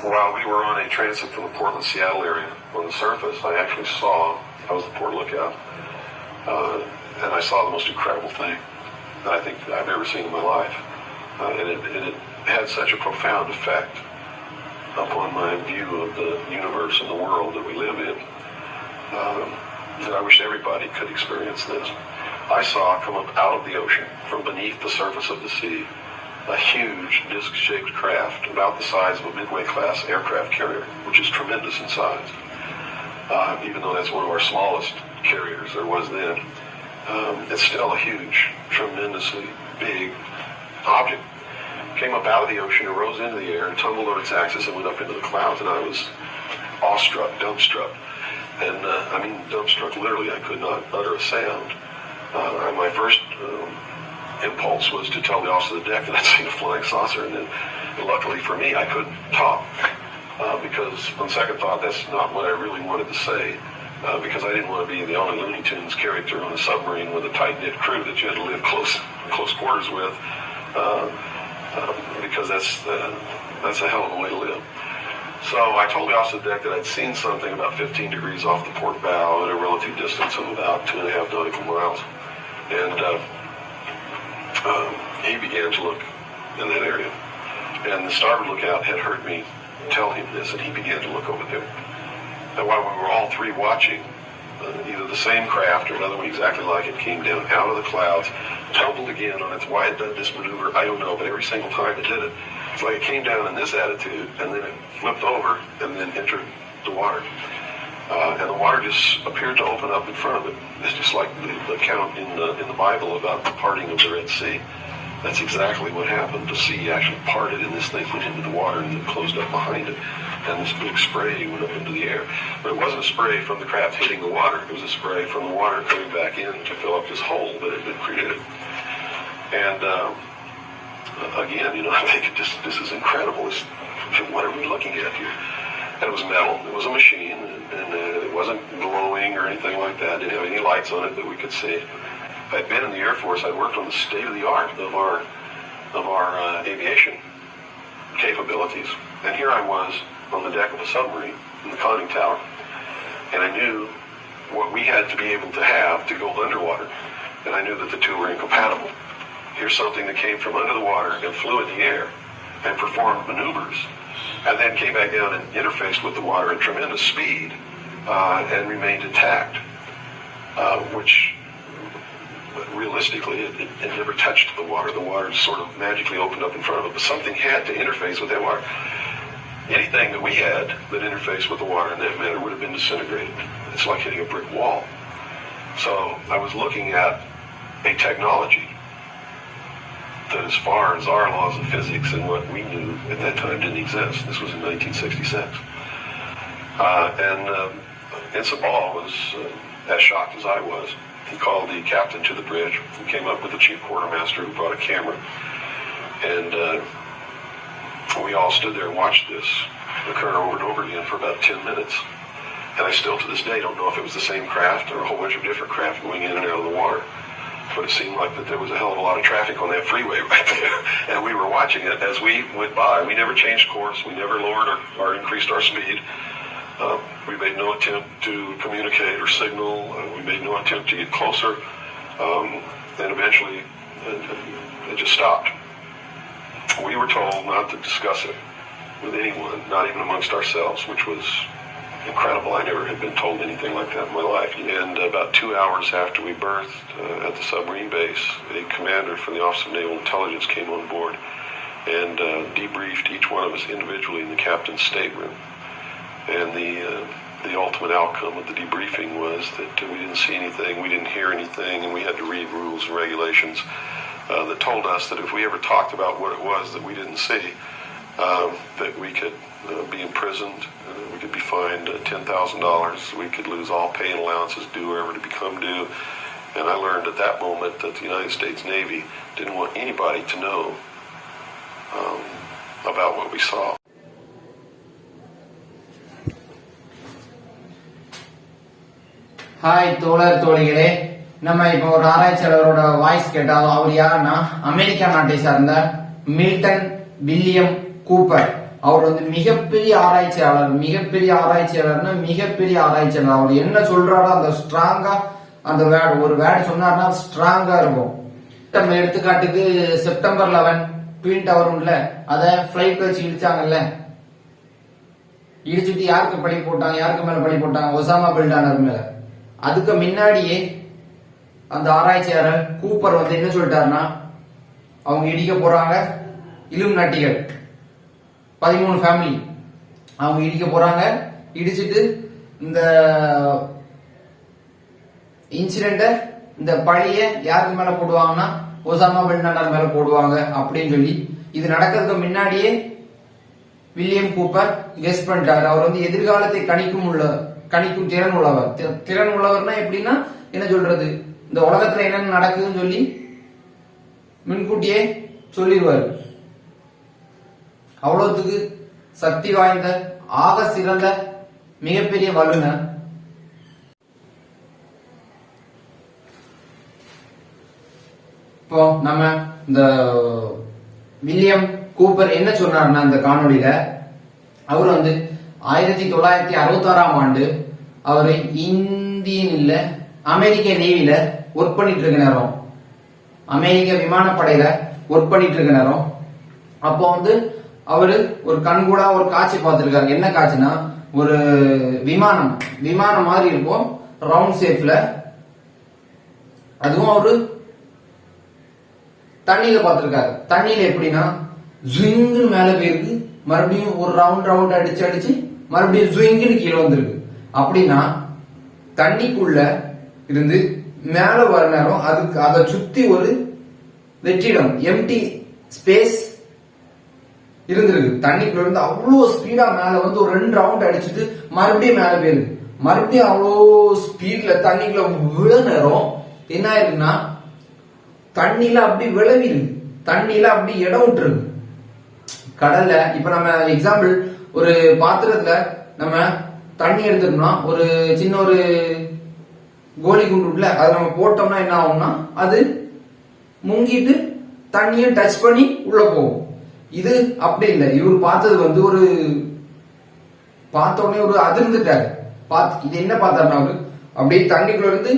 while we were on a transit from the Portland-Seattle area, on the surface, I was the port lookout, and I saw the most incredible thing that I think I've ever seen in my life. And it had such a profound effect upon my view of the universe and the world that we live in, that I wish everybody could experience this. I saw come up out of the ocean, from beneath the surface of the sea, a huge disc-shaped craft about the size of a Midway-class aircraft carrier, which is tremendous in size. Even though that's one of our smallest carriers there was then, it's still a huge, tremendously big object. Came up out of the ocean and rose into the air and tumbled on its axis and went up into the clouds, and I was awestruck, dumbstruck. And I mean dumbstruck literally. I could not utter a sound. My first impulse was to tell the officer of the deck that I'd seen a flying saucer, and then luckily for me I couldn't talk, because on second thought that's not what I really wanted to say, because I didn't want to be the only Looney Tunes character on a submarine with a tight-knit crew that you had to live close quarters with, because that's a hell of a way to live. So I told the officer of the deck that I'd seen something about 15 degrees off the port bow at a relative distance of about 2.5 nautical miles. And he began to look in that area. And the starboard lookout had heard me tell him this, and he began to look over there. And while we were all three watching, either the same craft or another one exactly like it came down out of the clouds, tumbled again on its, why it done this maneuver, I don't know, but every single time it did it, it's like it came down in this attitude, and then it flipped over, and then entered the water. And the water just appeared to open up in front of it. It's just like the account in the Bible about the parting of the Red Sea. That's exactly what happened. The sea actually parted, and this thing went into the water and then closed up behind it. And this big spray went up into the air. But it wasn't a spray from the craft hitting the water. It was a spray from the water coming back in to fill up this hole that had been created. And again, I think this is incredible. What are we looking at here? And it was metal. It was a machine, and it wasn't glowing or anything like that. It didn't have any lights on it that we could see. I'd been in the Air Force. I'd worked on the state-of-the-art of our aviation capabilities. And here I was on the deck of a submarine in the conning tower, and I knew what we had to be able to have to go underwater, and I knew that the two were incompatible. Here's something that came from under the water and flew in the air and performed maneuvers, and then came back down and interfaced with the water at tremendous speed and remained intact, which realistically it never touched the water. The water sort of magically opened up in front of it, but something had to interface with that water. Anything that we had that interfaced with the water in that manner would have been disintegrated. It's like hitting a brick wall. So I was looking at a technology that, as far as our laws of physics and what we knew at that time, didn't exist. This was in 1966. Ball was as shocked as I was. He called the captain to the bridge and came up with the chief quartermaster, who brought a camera. And we all stood there and watched this occur over and over again for about 10 minutes. And I still, to this day, don't know if it was the same craft or a whole bunch of different craft going in and out of the water. But it seemed like that there was a hell of a lot of traffic on that freeway right there. And we were watching it as we went by. We never changed course. We never lowered or increased our speed. We made no attempt to communicate or signal. We made no attempt to get closer. And eventually, it just stopped. We were told not to discuss it with anyone, not even amongst ourselves, which was incredible. I never had been told anything like that in my life. And about 2 hours after we berthed at the submarine base, a commander from the Office of Naval Intelligence came on board and debriefed each one of us individually in the captain's stateroom. And the ultimate outcome of the debriefing was that we didn't see anything, we didn't hear anything, and we had to read rules and regulations that told us that if we ever talked about what it was that we didn't see, that we could be imprisoned, we could be fined $10,000, we could lose all pay and allowances due or ever to become due. And I learned at that moment that the United States Navy didn't want anybody to know about what we saw. Hi தோழர் தோழிகளே, நம்ம இப்போ ஒரு ஆராய்ச்சியாளரோட voice கேட்டாலும் அவர் யாருன்னா America நாட்டை சார்ந்த Milton William Cooper அவர் வந்து மிகப்பெரிய ஆராய்ச்சியாளர்னா மிகப்பெரிய ஆராய்ச்சியாளர். அவர் என்ன சொல்றாரோ அந்த ஸ்ட்ராங்கா அந்த ஒரு வேர்டு சொன்னார்னா ஸ்ட்ராங்கா இருக்கும். நம்ம எடுத்துக்காட்டுக்கு செப்டம்பர் 11 ட்வின் டவர் உள்ள அத பிளைட் வச்சு இடிச்சாங்கல்ல, இடிச்சுட்டு யாருக்கு பழி போட்டாங்க, யாருக்கு மேல பழி போட்டாங்க? ஒசாமா பில்டானர் மேல. அதுக்கு முன்னாடியே அந்த ஆராய்ச்சியாளர் கூப்பர் வந்து என்ன சொல்லிட்டாருன்னா, அவங்க இடிக்க போறாங்க இலுமினாட்டிகள் 13 ஃபேமிலி அவங்க இடிக்க போறாங்க, இடிச்சிட்டு இந்த இன்சிடென்ட இந்த பழிய யாருக்கு மேல போடுவாங்கன்னா ஒசாமா பில்டானர் மேல போடுவாங்க அப்படின்னு சொல்லி, இது நடக்கிறதுக்கு முன்னாடியே வில்லியம் கூப்பர் கெஸ் பண்ணிட்டாரு. அவர் வந்து எதிர்காலத்தை கணிக்கும் திறன் உள்ளவர். திறன் உள்ளவர்னா எப்படின்னா என்ன சொல்றது, இந்த உலகத்துல என்னென்ன நடக்குதுன்னு சொல்லி முன்கூட்டியே சொல்லிடுவாரு. அவ்வளவுக்கு சக்தி வாய்ந்த ஆக சிறந்த மிகப்பெரிய வல்லுநர். இப்போ நம்ம இந்த வில்லியம் கூப்பர் என்ன சொன்னார்னா இந்த காணொலியில, அவர் வந்து 1966ஆம் ஆண்டு அவரு இந்தியன் இல்ல அமெரிக்க நேவில ஒர்க் பண்ணிட்டு இருக்க நேரம், அமெரிக்க விமானப்படையில ஒர்க் பண்ணிட்டு இருக்க நேரம், அப்போ வந்து அவரு ஒரு கண்கூடா ஒரு காட்சி பார்த்திருக்காரு. என்ன காட்சினா, ஒரு விமானம் மாதிரி இருக்கும் ரவுண்ட் ஷேப்ல, அதுவும் அவரு தண்ணியில பார்த்திருக்காரு. தண்ணியில எப்படின்னா ஜுயிங்னு மேல போயிருக்கு, மறுபடியும் ஒரு ரவுண்ட் அடிச்சு மறுபடியும் ஜுயிங்னு கீழே வந்திருக்கு. அப்படின்னா தண்ணிக்குள்ள இருந்து மேல வர நேரம் அதுக்கு அதை சுத்தி ஒரு வெற்றிடம் எம்டி ஸ்பேஸ் இருந்திருக்கு. தண்ணிக்குள்ள இருந்து அவ்வளவு ஸ்பீடா மேல வந்து ஒரு 2 ரவுண்ட் அடிச்சுட்டு மறுபடியும் மேல போயிருக்கு. மறுபடியும் அவ்வளோ ஸ்பீட்ல தண்ணிக்குள்ள விழ நேரம் என்ன ஆயிருக்குன்னா, தண்ணியில அப்படி விளவிருக்கு, தண்ணியில அப்படி இடம் விட்டுருக்கு கடல்ல. இப்ப நம்ம எக்ஸாம்பிள் ஒரு பாத்திரத்துல நம்ம தண்ணி எடுத்துட்டோம்னா, ஒரு சின்ன ஒரு கோலி குண்டுல அதை நம்ம போட்டோம்னா என்ன ஆகும்னா, அது முங்கிட்டு தண்ணியும் டச் பண்ணி உள்ள போகும். இது அப்படி இல்லை. இவர் பார்த்தது வந்து ஒரு பார்த்த உடனே ஒரு அதிர்ந்துட்டாரு. இது என்ன பார்த்தாருன்னா, அவரு அப்படியே தண்ணிக்குள்ள இருந்து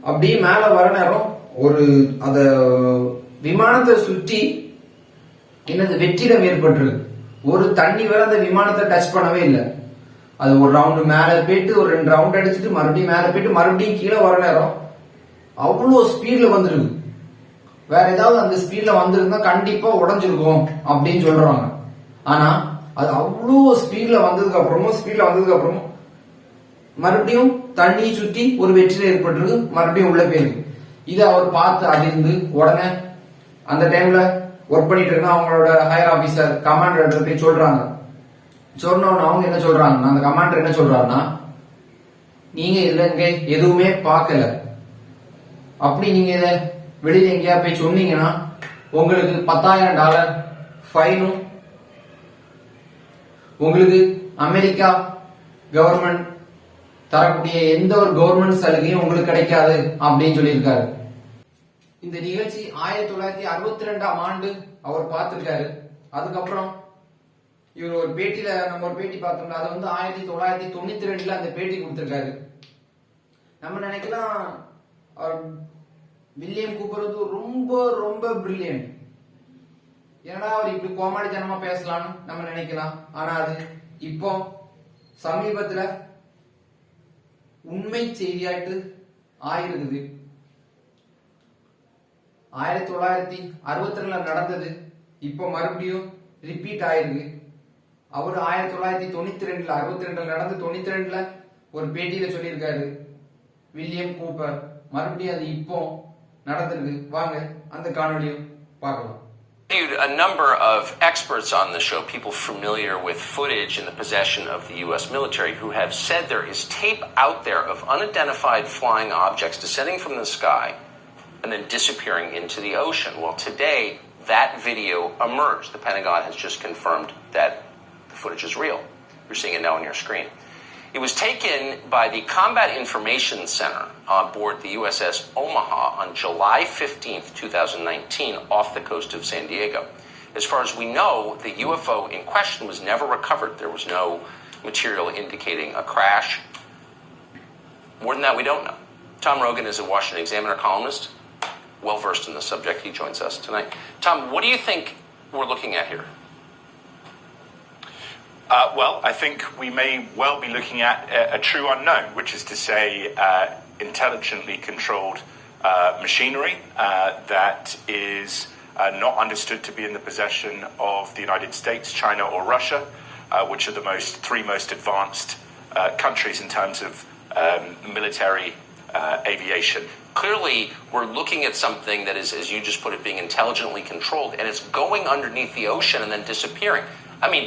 அப்படியே மேல வர நேரம் ஒரு அத விமானத்தை சுற்றி என்னது வெற்றிடம் ஏற்பட்டிருக்கு. ஒரு தண்ணி வர அந்த விமானத்தை டச் பண்ணவே இல்லை. அது ஒரு ரவுண்டு மேல போயிட்டு ஒரு 2 ரவுண்ட் அடிச்சுட்டு மறுபடியும் மேல போயிட்டு மறுபடியும் கீழே வர நேரம் அவ்வளோ ஸ்பீட்ல வந்துருக்கு. வேற ஏதாவது அந்த ஸ்பீட்ல வந்திருந்தா கண்டிப்பா உடஞ்சிருக்கும் அப்படின்னு சொல்றாங்க. ஆனா அது அவ்வளோ ஸ்பீட்ல வந்ததுக்கு அப்புறமும் மறுபடியும் தண்ணியை சுற்றி ஒரு வெற்றிடம் ஏற்பட்டிருக்கு, மறுபடியும் உள்ள போயிருக்கு. இதை அவர் பார்த்து அதிர்ந்து உடனே அந்த டைம்ல ஒர்க் பண்ணிட்டு இருந்தா அவங்களோட ஹையர் ஆபீசர் கமாண்டர் போய் சொல்றாங்க. சொன்னோன்னு அவங்க என்ன சொல்றாங்கன்னா, அந்த கமாண்டர் என்ன சொல்றாருன்னா, நீங்க இதுல இங்க எதுவுமே பார்க்கல, அப்படி நீங்க இத வெளியில எங்கேயா போய் சொன்னீங்கன்னா உங்களுக்கு $10,000 ஃபைனும், உங்களுக்கு அமெரிக்கா கவர்மெண்ட் தரக்கூடிய எந்த ஒரு கவர்மெண்ட் சலுகையும் உங்களுக்கு கிடைக்காது அப்படின்னு சொல்லியிருக்காரு. இந்த நிகழ்ச்சி 1962ஆம் ஆண்டு அவர் பார்த்திருக்காரு. அதுக்கப்புறம் இவர் ஒரு பேட்டியில நம்ம ஒரு பேட்டி பார்த்தோம்னா, அது வந்து 1992ல அந்த பேட்டி கொடுத்திருக்காரு. நம்ம நினைக்கலாம் வில்லியம் கூப்பர் வந்து ரொம்ப ரொம்ப பிரில்லியன்ட், ஏன்னா அவர் இப்படி கோமாளித்தனமா பேசலாம்னு நம்ம நினைக்கலாம். ஆனா அது இப்போ சமீபத்துல உண்மை செய்தியாயிட்டு ஆயிருக்குது. 1962ல நடந்தது இப்ப மறுபடியும் ரிப்பீட் ஆயிருக்கு. அவரு 1962ல நடந்து 92ல ஒரு பேட்டியில சொல்லியிருக்காரு வில்லியம் கூப்பர். மறுபடியும் அது இப்போ நடந்திருக்கு. வாங்க அந்த காணொளியும் பார்க்கலாம். A number of experts on the show, people familiar with footage in the possession of the U.S. military, who have said there is tape out there of unidentified flying objects descending from the sky and then disappearing into the ocean. Well, today, that video emerged. The Pentagon has just confirmed that the footage is real. You're seeing it now on your screen. It was taken by the Combat Information Center on board the USS Omaha on July 15th, 2019, off the coast of San Diego. As far as we know, the UFO in question was never recovered. There was no material indicating a crash. More than that, we don't know. Tom Rogan is a Washington Examiner columnist, well versed in the subject. He joins us tonight. Tom, what do you think we're looking at here? Well, I think we may well be looking at a true unknown, which is to say intelligently controlled machinery that is not understood to be in the possession of the United States, China, or Russia, which are the three most advanced countries in terms of military aviation. Clearly, we're looking at something that is, as you just put it, being intelligently controlled, and it's going underneath the ocean and then disappearing. I mean,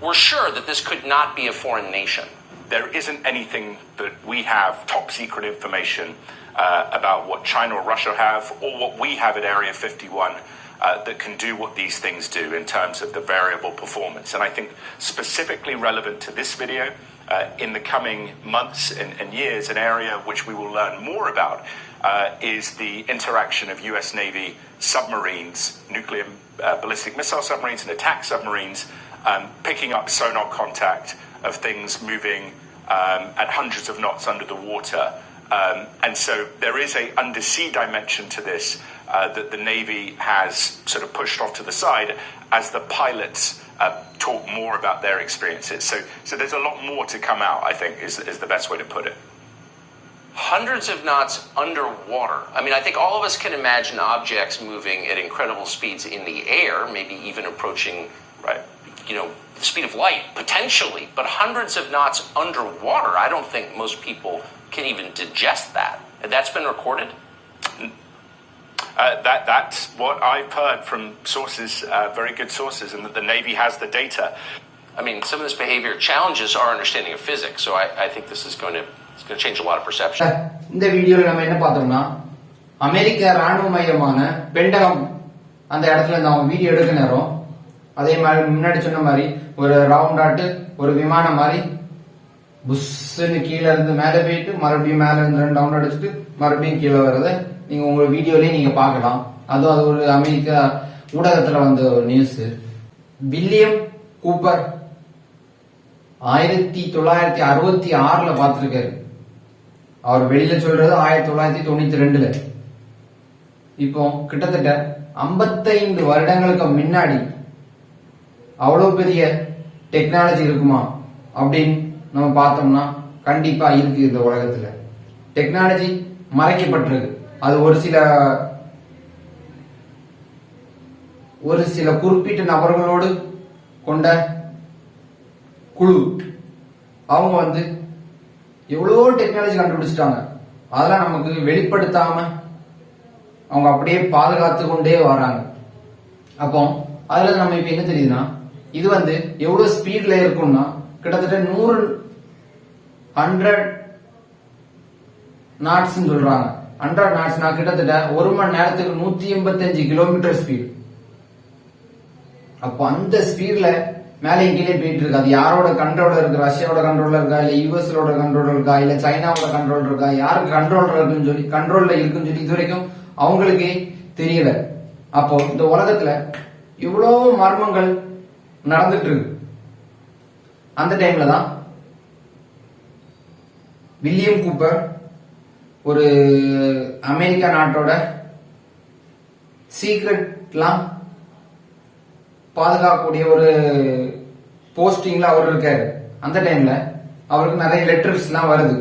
we're sure that this could not be a foreign nation. There isn't anything that we have top secret information about what China or Russia have, or what we have at Area 51 that can do what these things do in terms of the variable performance. And I think specifically relevant to this video, in the coming months and years, an area which we will learn more about is the interaction of US Navy submarines, nuclear ballistic missile submarines and attack submarines, picking up sonar contact of things moving at hundreds of knots under the water. And so there is a undersea dimension to this that the Navy has sort of pushed off to the side as the pilots talk more about their experiences. So there's a lot more to come out, I think, is the best way to put it. Hundreds of knots underwater. I mean, I think all of us can imagine objects moving at incredible speeds in the air, maybe even approaching, right, the speed of light, potentially, but hundreds of knots underwater, I don't think most people can even digest that. That's been recorded? That's what I've heard from sources, very good sources, and that the Navy has the data. I mean, some of this behavior challenges our understanding of physics, so I think this is going to change a lot of perception. இந்த வீடியோல நம்ம என்ன பார்த்தோம்னா, அமெரிக்க ராணுவ மையமான பென்டகம் அந்த இடத்துல நம்ம வீடியோ எடுக்க நேரம், அதே மாதிரி முன்னாடி சொன்ன மாதிரி ஒரு ரவுண்ட் ஆட்டு ஒரு விமானம் மாதிரி புஷ்ன்னு கீழே இருந்து மேலே போயிட்டு மறுபடியும் மேலே இருந்து 2 ரவுண்ட் அடிச்சுட்டு மறுபடியும் கீழே வர்றதை நீங்க உங்க வீடியோலயே நீங்க பார்க்கலாம். அதுவும் அது ஒரு அமெரிக்க ஊடகத்துல வந்த ஒரு நியூஸ். William Cooper 1966 பார்த்திருக்காரு. அவர் வெளியில சொல்றது 1992. இப்போ கிட்டத்தட்ட 55 வருடங்களுக்கு முன்னாடி அவ்வளவு பெரிய டெக்னாலஜி இருக்குமா அப்படின்னு நம்ம பார்த்தோம்னா கண்டிப்பா இருக்கு. இந்த உலகத்துல டெக்னாலஜி மறைக்கப்பட்டிருக்கு. அது ஒரு சில குறிப்பிட்ட நபர்களோடு கொண்ட குழு, அவங்க எவ்வளவோ டெக்னாலஜி கண்டுபிடிச்சிட்டாங்க. அதெல்லாம் நமக்கு வெளிப்படுத்தாம அவங்க அப்படியே பாதுகாத்து கொண்டே வராங்க. அப்போ அதுல நம்ம இப்ப என்ன தெரியுதுன்னா, இது எவ்வளவு ஸ்பீட்ல இருக்கும்னா கிட்டத்தட்ட 100 நாட்ஸ் சொல்றாங்க. 100 நாட்ஸ்னா கிட்டத்தட்ட 1 மணி நேரத்துக்கு 185 கிலோமீட்டர் ஸ்பீட். அப்போ அந்த ஸ்பீட்ல மேலே கீழே போயிட்டு இருக்கு. அது யாரோட கண்ட்ரோல்ல இருக்கு? ரஷ்யாவோட கண்ட்ரோல்ல இருக்கா, இல்ல யூஎஸ்ஓட கண்ட்ரோல் இருக்கா, இல்ல சைனாவோட கண்ட்ரோல் இருக்கா, யாருக்கு கண்ட்ரோல்ல இருக்குன்னு சொல்லி இது வரைக்கும் அவங்களுக்கே தெரியல. அப்போ இந்த உலகத்துல இவ்வளவு மர்மங்கள் நடந்துட்டு இருக்கு. அந்த டைம்ல தான் வில்லியம் கூப்பர் ஒரு அமெரிக்கா நாட்டோட சீக்ரெட்லாம் பாதுகாக்கக்கூடிய ஒரு போஸ்டிங்ல அவர் இருக்காரு. அந்த டைம்ல அவருக்கு நிறைய லெட்டர்ஸ் எல்லாம் வருது.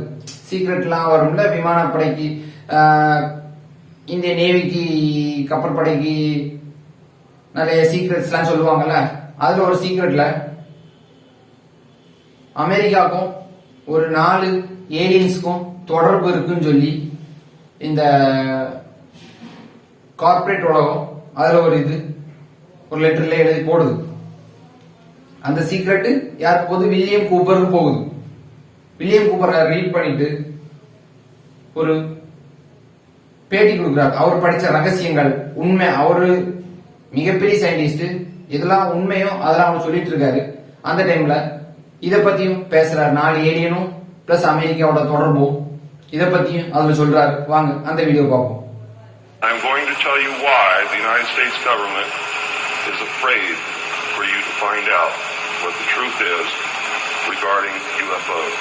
சீக்ரெட்லாம் வரும்ல, விமானப்படைக்கு, இந்திய நேவிக்கு, கப்பற்படைக்கு நிறைய சீக்ரெட்ஸ் எல்லாம் சொல்லுவாங்கல்ல. அதுல ஒரு சீக்ரெட்ல அமெரிக்காவுக்கும் ஒரு 4 ஏலியன்ஸ்க்கும் தொடர்பு இருக்குன்னு சொல்லி இந்த கார்பரேட் உலகம் அதுல ஒரு லெட்டர்ல எழுதி போடுது. அந்த சீக்ரெட் யாருக்கு போகுது? வில்லியம் கூப்பருக்கு போகுது. வில்லியம் கூப்பர் ரீட் பண்ணிட்டு ஒரு பேட்டி கொடுக்கிறார். அவர் படிச்ச ரகசியங்கள் உண்மை, அவரு மிகப்பெரிய சயின்டிஸ்ட், இதெல்லாம் உண்மையோ அதெல்லாம் அவர் சொல்லிட்டு இருக்காரு. அந்த டைம்ல இத பத்தியும் பேசுறாரு. 4 ஏலியனும் பிளஸ் அமெரிக்காவோட தொடர்பும் இத பத்தியும் அதுல சொல்றாரு. வாங்க அந்த வீடியோ பார்ப்போம். I'm going to tell you why the United States government is afraid for you to find out what the truth is regarding UFOs.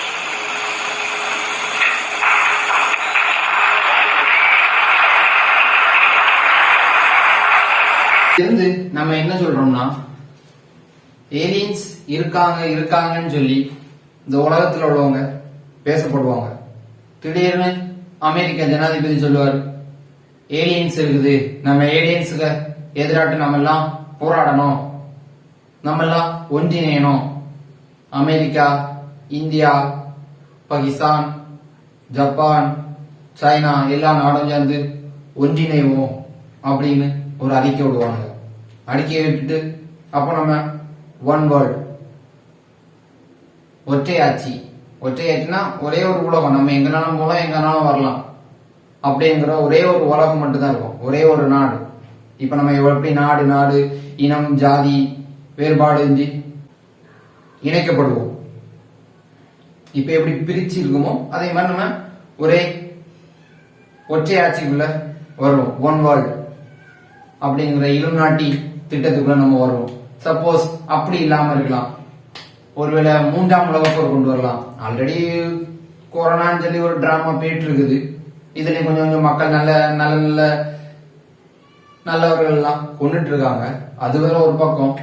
இருந்து நம்ம என்ன சொல்றோம்னா ஏலியன்ஸ் இருக்காங்கன்னு சொல்லி இந்த உலகத்துல உள்ளவங்க பேசப்படுவாங்க. திடீர்னு அமெரிக்க ஜனாதிபதி சொல்லுவார் ஏலியன்ஸ் இருக்குது, நம்ம ஏலியன்ஸுக்கு எதிராட்டு நம்ம எல்லாம் போராடணும், நம்ம எல்லாம் ஒன்றிணையணும், America, India, Pakistan, Japan, China எல்லா நாடும் சேர்ந்து ஒன்றிணைவோம் அப்படின்னு ஒரு அறிக்கை விடுவாங்க. அறிக்கையை விட்டுட்டு அப்ப நம்ம ஒன் வேர்ல்ட், ஒற்றையாட்சினா ஒரே ஒரு உலகம், நம்ம எங்கனாலும் போலாம் எங்கனாலும் வரலாம் அப்படிங்கிற ஒரே ஒரு உலகம் மட்டும்தான் இருக்கும், ஒரே ஒரு நாடு. இப்ப நம்ம எப்படி நாடு இனம் ஜாதி வேறுபாடு இன்றி இணைக்கப்படுவோம். இப்ப எப்படி பிரிச்சு இருக்குமோ அதே மாதிரி நம்ம ஒரே ஒற்றையாட்சிக்குள்ள வருவோம், ஒன் வேர்ல்ட் அப்படிங்கிற இலுமினாட்டி திட்டத்துக்குள்ள நம்ம வருவோம். சப்போஸ் அப்படி இல்லாம இருக்கலாம், ஒருவேளை மூன்றாம் உலக போர் கொண்டு வரலாம். ஆல்ரெடி கொரோனான்னு சொல்லி ஒரு டிராமா போயிட்டு இருக்குது, இதுல கொஞ்சம் கொஞ்சம் மக்கள் நல்லவர்கள் எல்லாம் கொண்டுட்டு இருக்காங்க. அது வேற ஒரு பக்கம்.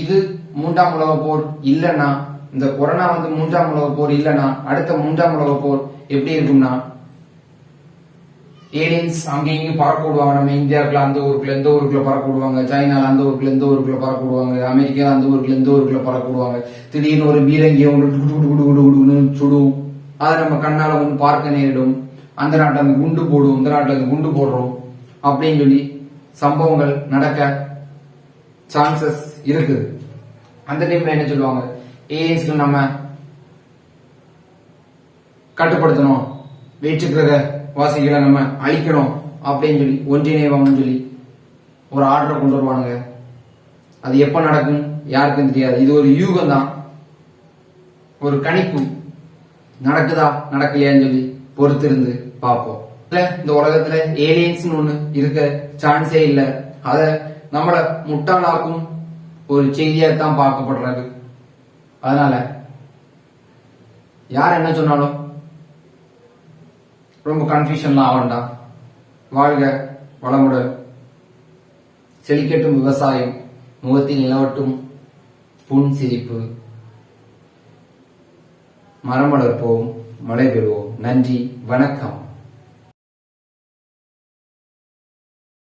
இது மூன்றாம் உலக போர் இல்லைன்னா, இந்த கொரோனா மூன்றாம் உலக போர் இல்லைன்னா அடுத்த மூன்றாம் உலக போர் எப்படி இருக்கும்னா, ஏலியன்ஸ் அங்கேயும் பறக்க விடுவாங்க. நம்ம இந்தியாவுக்குள்ள அந்த ஊருக்குள்ள எந்த ஊருக்குள்ள பறக்க விடுவாங்க, சைனால அந்த ஊருக்குள்ள எந்த ஊருக்குள்ள பறக்க விடுவாங்க, அமெரிக்கா அந்த ஊருக்குள்ள எந்த ஊருக்குள்ள பறக்க விடுவாங்க. திடீர்னு ஒரு பீரங்கியை சுடும், அதை நம்ம கண்ணால பார்க்க நேரிடும். அந்த நாட்டில் அந்த குண்டு போடும், இந்த நாட்டில் அந்த குண்டு போடுறோம் அப்படின்னு சொல்லி சம்பவங்கள் நடக்க சான்சஸ் இருக்குது. அந்த டைம்ல என்ன சொல்லுவாங்க, ஏலியன்ஸ்க்கு நம்ம கட்டுப்படுத்தணும், வேற்றுக்கிற வாசிகளை நம்ம அழிக்கணும் அப்படின்னு சொல்லி ஒன்றிணைவோம்னு சொல்லி ஒரு ஆர்டரை கொண்டு வருவானுங்க. அது எப்ப நடக்கும் யாருக்கும் தெரியாது. இது ஒரு யூகம் தான், ஒரு கணிப்பு. நடக்குதா நடக்கலையான்னு சொல்லி பொறுத்திருந்து பார்ப்போம். இந்த உலகத்துல ஏலியன்ஸ் ஒண்ணு இருக்க சான்ஸே இல்ல. அத நம்மள முட்டாளாக்கும் ஒரு செய்தியாத்தான் பார்க்கப்படுறது. அதனால யார் என்ன சொன்னாலும் ரொம்ப கன்ஃபியூஷன்லாம் ஆக வேண்டாம். வாழ்க வளமுடன், செழிக்கட்டும் விவசாயம், முகத்தில் நிலவட்டும் புன் சிரிப்பு, மரம் வளர்ப்போம், மழை பெறுவோம். நன்றி, வணக்கம்.